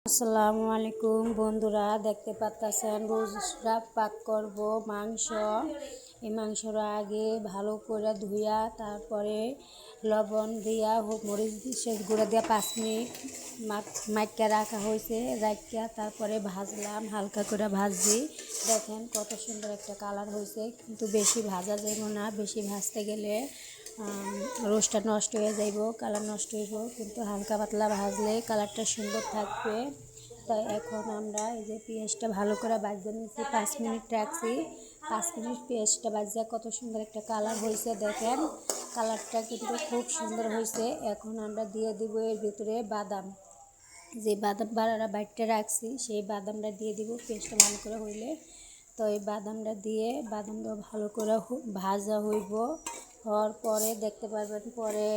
আসসালামু আলাইকুম বন্ধুরা, দেখতে পাচ্ছেন রোজরা পাক করব মাংস। এই মাংসটা আগে ভালো করে ধুইয়া তারপরে লবণ দিয়া মরিচের গুঁড়া দিয়া 5 মিনিট মাইকা রাখা হয়েছে। রাখিয়া তারপরে ভাজলাম, হালকা করে ভাজি। দেখেন কত সুন্দর একটা কালার হয়েছে, কিন্তু বেশি ভাজা যাইব না, বেশি ভাজতে গেলে রোস্টটা নষ্ট হয়ে যাইব, কালার নষ্ট হইব। কিন্তু হালকা পাতলা ভাজলে কালারটা সুন্দর থাকবে। তাই এখন আমরা এই যে পেঁয়াজটা ভালো করে ভাজতে নিয়েছি, 5 মিনিট রাখছি। 5 মিনিট পেঁয়াজটা ভাজা কত সুন্দর একটা কালার হয়েছে। দেখেন কালারটা কিন্তু খুব সুন্দর হয়েছে। এখন আমরা দিয়ে দিব এর ভিতরে বাদাম, যে বাদাম বাড়ারা বাইটটা রাখছি সেই বাদামটা দিয়ে দিব পেঁয়াজটা ভালো করে হইলে। তো এই বাদামটা দিয়ে বাদামটা ভালো করে ভাজা হইব। হওয়ার পরে দেখতে পারবেন পরে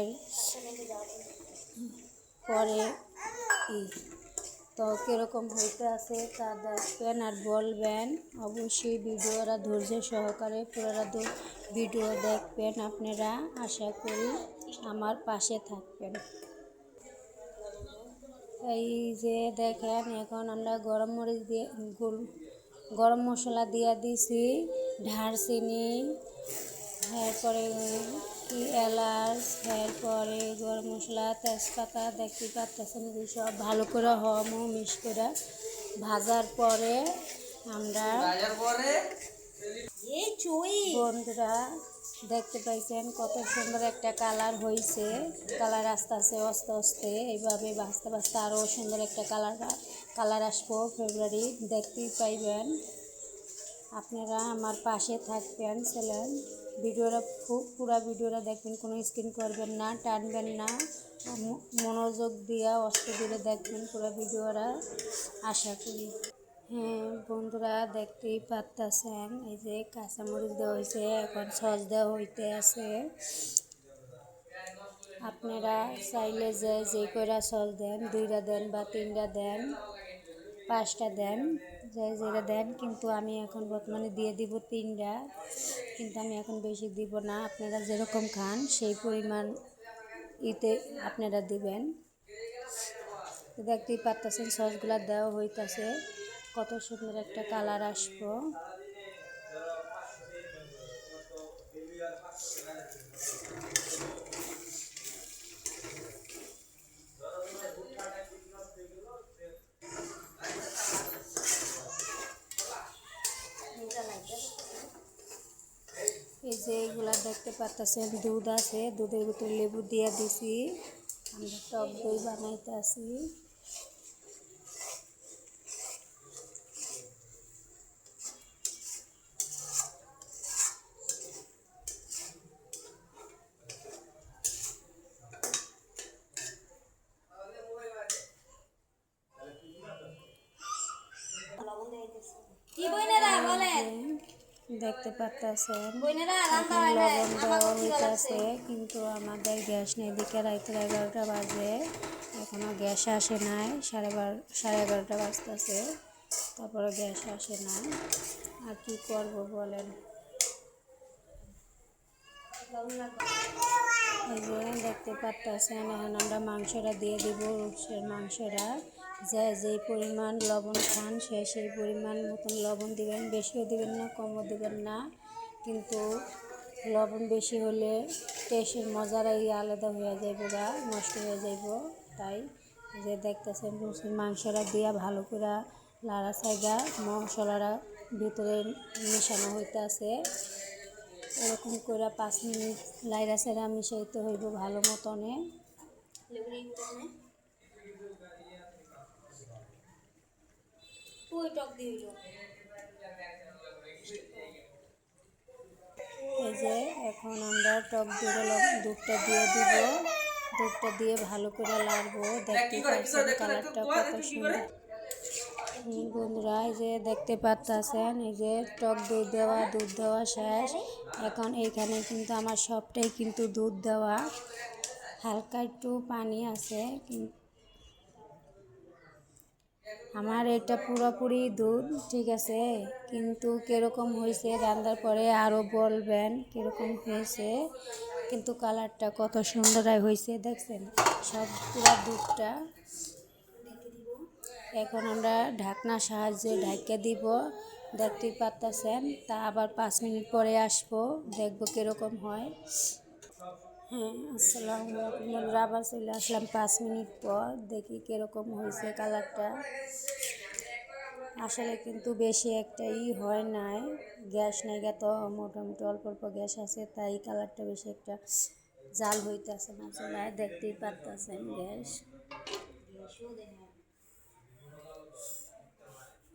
তো কীরকম হইতে আছে তা দেখবেন আর বলবেন। অবশ্যই ভিডিওরা ধৈর্য সহকারে পুরোটা ভিডিও দেখবেন আপনারা। আশা করি আমার পাশে থাকবেন। এই যে দেখেন এখন আমরা গরম মশলা দিয়ে দিছি, দারচিনি, এরপরে এলাচ, এরপরে গরম মশলা, তেজপাতা দেখতে পাচ্ছেন। সব ভালো করে মিক্স করে ভাজার পরে আমরা বন্ধুরা দেখতে পাইছেন কত সুন্দর একটা কালার হয়েছে। কালার আস্তে আস্তে এইভাবে ভাজতে ভাজতে আরও সুন্দর একটা কালার আসবো। ফেব্রুয়ারি দেখতেই পাইবেন। আপনারা আমার পাশে থাকবেন, ছিলেন ভিডিওটা পুরো ভিডিওটা দেখবেন, কোনো স্কিপ করবেন না, টানবেন না, মনোযোগ দিয়ে ধীরে দেখবেন পুরো ভিডিওটা, আশা করি। হ্যাঁ বন্ধুরা দেখতেই পাচ্ছেন এই যে কাঁচামরিচ দেওয়া হয়েছে, এখন সস দেওয়া হইতে আছে। আপনারা চাইলে যে কয়টা সস দেন, 2টা দেন বা 3টা দেন, 5টা দেন, যেটা দেন। কিন্তু আমি এখন বর্তমানে দিয়ে দিব 3টা, কিন্তু আমি এখন বেশি দিব না। আপনারা যেরকম খান সেই পরিমাণ আপনারা দিবেন। দেখতেই পাচ্ছেন সসগুলা দেওয়া হইতেছে, কত সুন্দর একটা কালার আসবো। এই যে এইগুলা দেখতে পাচ্ছেন দুধ আছে, দুধের ভিতরে লেবু দিয়ে দিছি। আমরা টক দই বানাইতে আসি। দেখতে পাচ্ছেন লবণ দেওয়া হইতেছে, কিন্তু আমাদের গ্যাস নেই। দিকে রাইতে 11টা বাজে, এখনও গ্যাস আসে নাই। 11:30 বাজতেছে, তারপরে গ্যাস আসে নাই। আর কি করব বলেন। এই যে দেখতে পাচ্ছেন এখন আমরা মাংসটা দিয়ে দিব, রূপসের মাংসটা। যেই পরিমাণ লবণ খান সেই পরিমাণ মতন লবণ দিবেন, বেশিও দিবেন না, কমও দিবেন না। কিন্তু লবণ বেশি হলে টেস্টের মজারাই আলাদা হয়ে যাইব বা নষ্ট হয়ে যাইব। তাই যে দেখতেছেন রূপসের মাংসটা দিয়ে ভালো করে লাড়া চাইগা মশলাটা ভিতরে মেশানো হইতে আছে। এরকম করে 5 মিনিট লাইরা সেরা মিশাইতে হইব ভালো মতনে। এই যে এখন আমরা টক দুধটা দিয়ে দিব, দুধটা দিয়ে ভালো করে লাড়বো। দেখতে পাচ্ছেন কালারটা কত সুন্দর। বন্ধুরা এই যে দেখতে পাচ্ছেন এই যে টক দুধ দেওয়া শেষ। এখন এইখানে কিন্তু আমার সবটাই কিন্তু দুধ দেওয়া, হালকা একটু পানি আছে। আমার এটা পুরোপুরি দুধ, ঠিক আছে। কিন্তু কীরকম হয়েছে রান্নার পরে আরও বলবেন কীরকম হয়েছে। কিন্তু কালারটা কত সুন্দর হয়েছে দেখছেন, সব পুরো দুধটা এখন আমরা ঢাকনার সাহায্যে ঢাকা দিব। দেখতেই পারতেছেন। তা আবার 5 মিনিট পরে আসবো, দেখবো কীরকম হয়। হ্যাঁ, আসসালামু আলাইকুম বন্ধুরা, আবার চলে আসলাম 5 মিনিট পর। দেখি কীরকম হয়েছে কালারটা। আসলে কিন্তু বেশি একটা হয় নাই, গ্যাস নাই গা, তো মোটামুটি অল্প অল্প গ্যাস আছে, তাই কালারটা বেশি একটা জাল হইতেছে না। চলে দেখতেই পারতেছেন গ্যাস।